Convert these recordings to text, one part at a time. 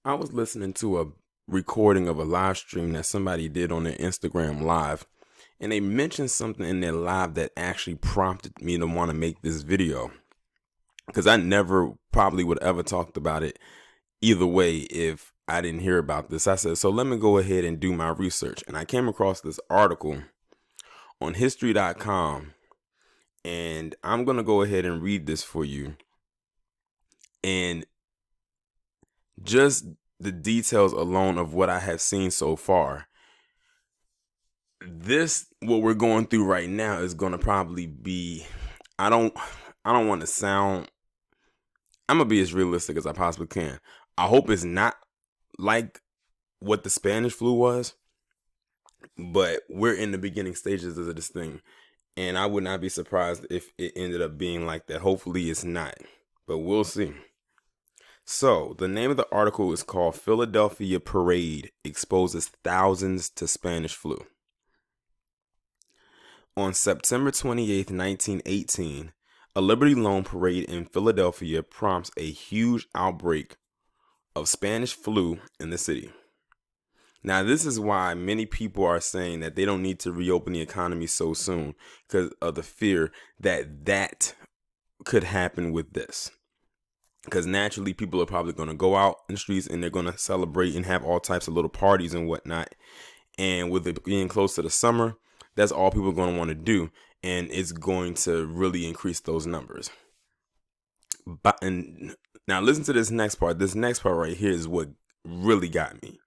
I was listening to a recording of a live stream that somebody did on their Instagram live, and they mentioned something in their live that actually prompted me to want to make this video because I never probably would ever talked about it either way if I didn't hear about this. I said, so let me go ahead and do my research, and I came across this article on history.com, and I'm going to go ahead and read this for you. And just the details alone of what I have seen so far, what we're going through right now is going to probably be, I don't want to sound, I'm going to be as realistic as I possibly can. I hope it's not like what the Spanish flu was, but we're in the beginning stages of this thing, and I would not be surprised if it ended up being like that. Hopefully it's not, but we'll see. So, the name of the article is called Philadelphia Parade Exposes Thousands to Spanish Flu. On September 28th, 1918, a Liberty Loan parade in Philadelphia prompts a huge outbreak of Spanish flu in the city. Now, this is why many people are saying that they don't need to reopen the economy so soon because of the fear that could happen with this. Because naturally, people are probably going to go out in the streets and they're going to celebrate and have all types of little parties and whatnot. And with it being close to the summer, that's all people are going to want to do. And it's going to really increase those numbers. And now listen to this next part. This next part right here is what really got me.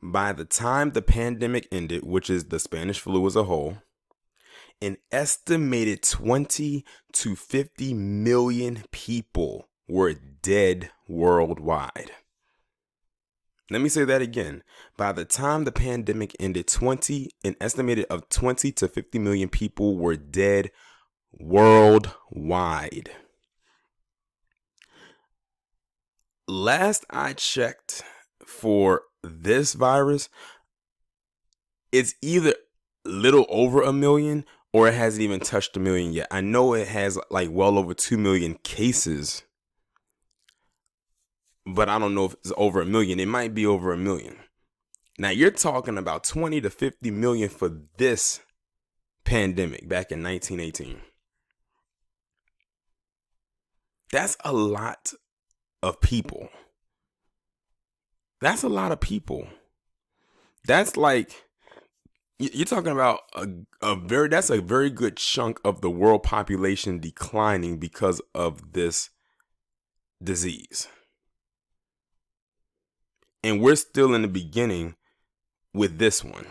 By the time the pandemic ended, which is the Spanish flu as a whole, an estimated 20 to 50 million people were dead worldwide. Let me say that again. By the time the pandemic ended, an estimated of 20 to 50 million people were dead worldwide. Last I checked for this virus, it's either little over a million or it hasn't even touched a million yet. I know it has like well over 2 million cases, but I don't know if it's over a million. It might be over a million. Now you're talking about 20 to 50 million for this pandemic back in 1918. That's a lot of people. That's a lot of people. That's like, you're talking about that's a very good chunk of the world population declining because of this disease. And we're still in the beginning with this one.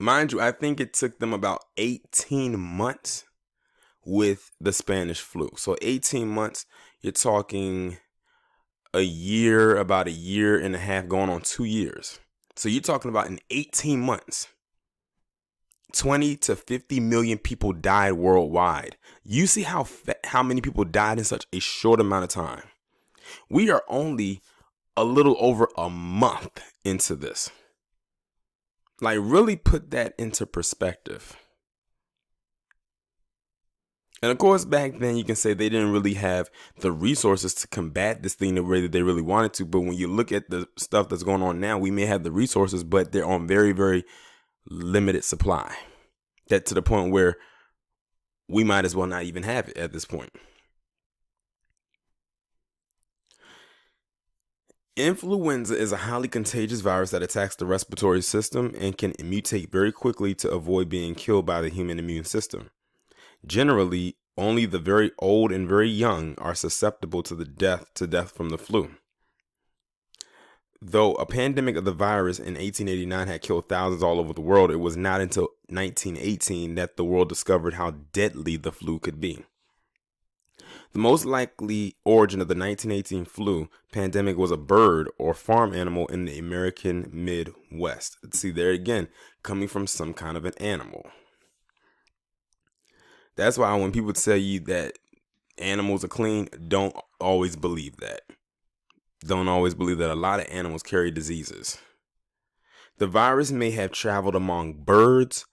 Mind you, I think it took them about 18 months with the Spanish flu. So 18 months, you're talking about a year and a half, going on 2 years. So you're talking about in 18 months, 20 to 50 million people died worldwide. You see how many people died in such a short amount of time. We are only a little over a month into this. Like, really put that into perspective. And of course, back then you can say they didn't really have the resources to combat this thing the way that they really wanted to. But when you look at the stuff that's going on now, we may have the resources, but they're on very, very limited supply. That to the point where we might as well not even have it at this point. Influenza is a highly contagious virus that attacks the respiratory system and can mutate very quickly to avoid being killed by the human immune system. Generally, only the very old and very young are susceptible to death from the flu. Though a pandemic of the virus in 1889 had killed thousands all over the world, it was not until 1918 that the world discovered how deadly the flu could be. The most likely origin of the 1918 flu pandemic was a bird or farm animal in the American Midwest. See, there again, coming from some kind of an animal. That's why when people tell you that animals are clean, don't always believe that. Don't always believe that. A lot of animals carry diseases. The virus may have traveled among birds,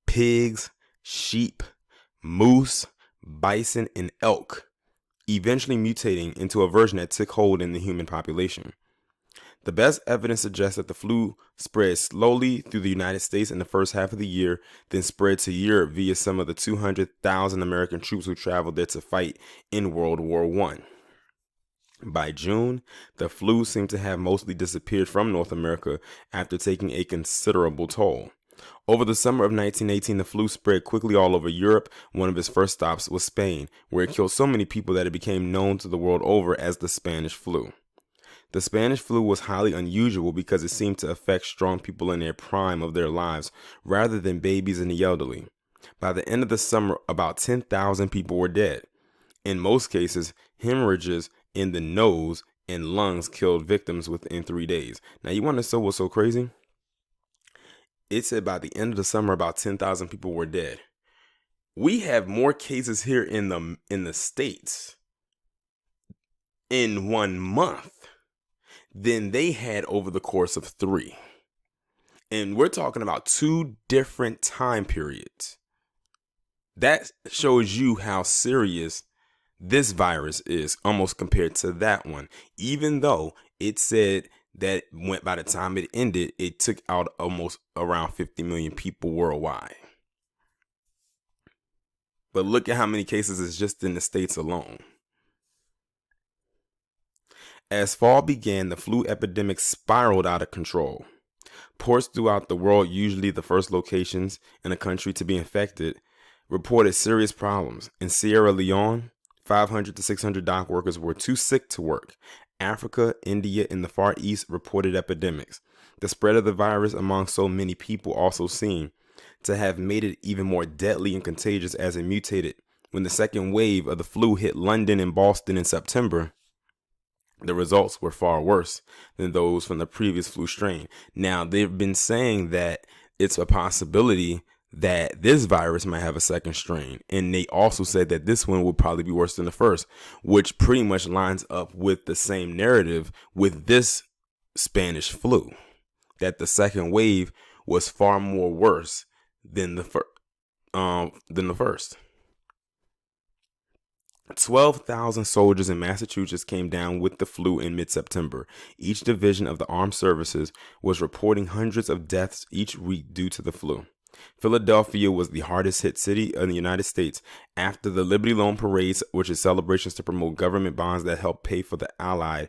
pigs, sheep, moose, bison, and elk, eventually mutating into a version that took hold in the human population. The best evidence suggests that the flu spread slowly through the United States in the first half of the year, then spread to Europe via some of the 200,000 American troops who traveled there to fight in World War I. By June, the flu seemed to have mostly disappeared from North America after taking a considerable toll. Over the summer of 1918, the flu spread quickly all over Europe. One of its first stops was Spain, where it killed so many people that it became known to the world over as the Spanish flu. The Spanish flu was highly unusual because it seemed to affect strong people in their prime of their lives rather than babies and the elderly. By the end of the summer, about 10,000 people were dead. In most cases, hemorrhages in the nose and lungs killed victims within 3 days. Now, you want to know what's so crazy? It said by the end of the summer, about 10,000 people were dead. We have more cases here in the States in 1 month than they had over the course of 3. And we're talking about 2 different time periods. That shows you how serious this virus is almost compared to that one. Even though it said that by the time it ended, it took out almost around 50 million people worldwide. But look at how many cases is just in the States alone. As fall began, the flu epidemic spiraled out of control. Ports throughout the world, usually the first locations in a country to be infected, reported serious problems. In Sierra Leone, 500 to 600 dock workers were too sick to work. Africa, India, and the Far East reported epidemics. The spread of the virus among so many people also seemed to have made it even more deadly and contagious as it mutated. When the second wave of the flu hit London and Boston in September, the results were far worse than those from the previous flu strain. Now, they've been saying that it's a possibility that this virus might have a second strain. And they also said that this one will probably be worse than the first, which pretty much lines up with the same narrative with this Spanish flu, that the second wave was far more worse than the first. 12,000 soldiers in Massachusetts came down with the flu in mid-September. Each division of the armed services was reporting hundreds of deaths each week due to the flu. Philadelphia was the hardest hit city in the United States after the Liberty Loan Parades, which is celebrations to promote government bonds that help pay for the Allied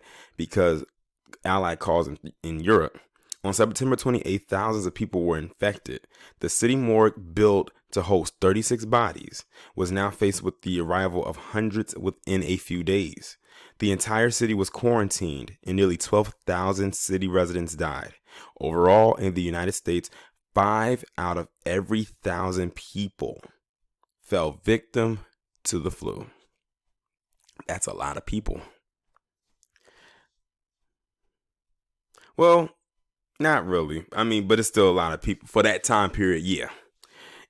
cause in Europe. On September 28th, thousands of people were infected. The city morgue, built to host 36 bodies, was now faced with the arrival of hundreds within a few days. The entire city was quarantined, and nearly 12,000 city residents died. Overall, in the United States, 5 out of every 1,000 people fell victim to the flu. That's a lot of people. Well, not really. But it's still a lot of people. For that time period, yeah.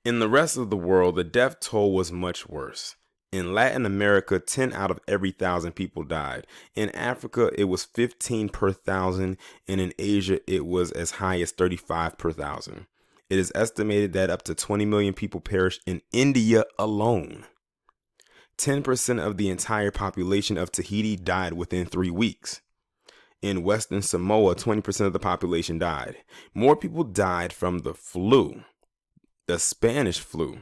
In the rest of the world, the death toll was much worse. In Latin America, 10 out of every 1,000 people died. In Africa, it was 15 per 1,000. And in Asia, it was as high as 35 per 1,000. It is estimated that up to 20 million people perished in India alone. 10% of the entire population of Tahiti died within 3 weeks. In Western Samoa, 20% of the population died. More people died from the flu, the Spanish flu,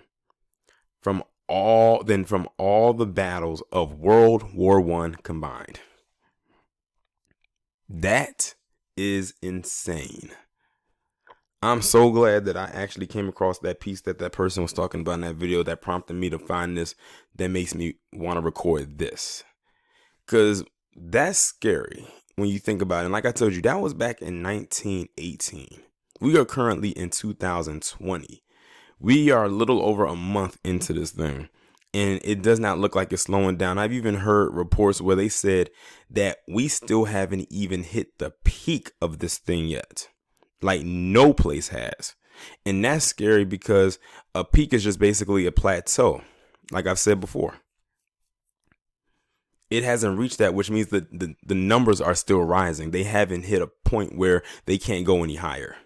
from all the battles of World War I combined. That is insane. I'm so glad that I actually came across that piece that person was talking about in that video that prompted me to find this, that makes me want to record this. Because that's scary when you think about it. And like I told you, that was back in 1918. We are currently in 2020. We are a little over a month into this thing, and it does not look like it's slowing down. I've even heard reports where they said that we still haven't even hit the peak of this thing yet. Like no place has. And that's scary because a peak is just basically a plateau. Like I've said before, it hasn't reached that, which means that the numbers are still rising. They haven't hit a point where they can't go any higher.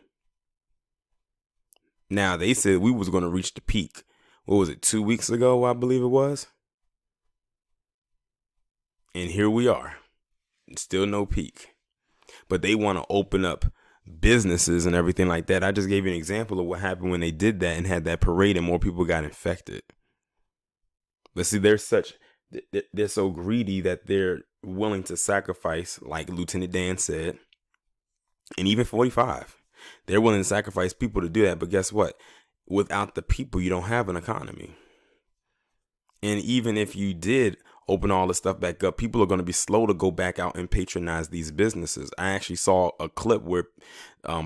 Now, they said we was going to reach the peak. What was it, 2 weeks ago, I believe it was? And here we are, still no peak. But they want to open up businesses and everything like that. I just gave you an example of what happened when they did that and had that parade and more people got infected. But see, they're so greedy that they're willing to sacrifice, like Lieutenant Dan said, and even 45. They're willing to sacrifice people to do that. But guess what? Without the people, you don't have an economy. And even if you did open all this stuff back up, people are going to be slow to go back out and patronize these businesses. I actually saw a clip where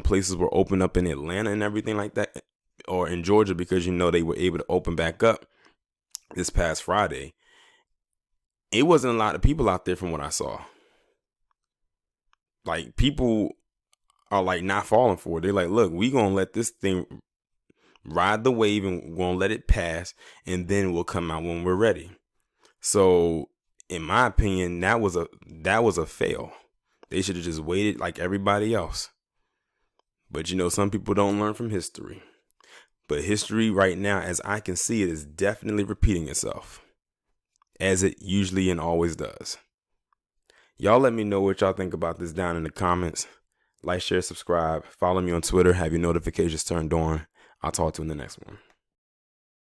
places were opened up in Atlanta and everything like that, or in Georgia, because they were able to open back up this past Friday. It wasn't a lot of people out there from what I saw. Like, people are like not falling for it. They're like, look, we going to let this thing ride the wave and we're going to let it pass, and then we'll come out when we're ready. So in my opinion, that was a fail. They should have just waited like everybody else. But some people don't learn from history. But history right now, as I can see it, is definitely repeating itself, as it usually and always does. Y'all let me know what y'all think about this down in the comments. Like, share, subscribe. Follow me on Twitter. Have your notifications turned on. I'll talk to you in the next one.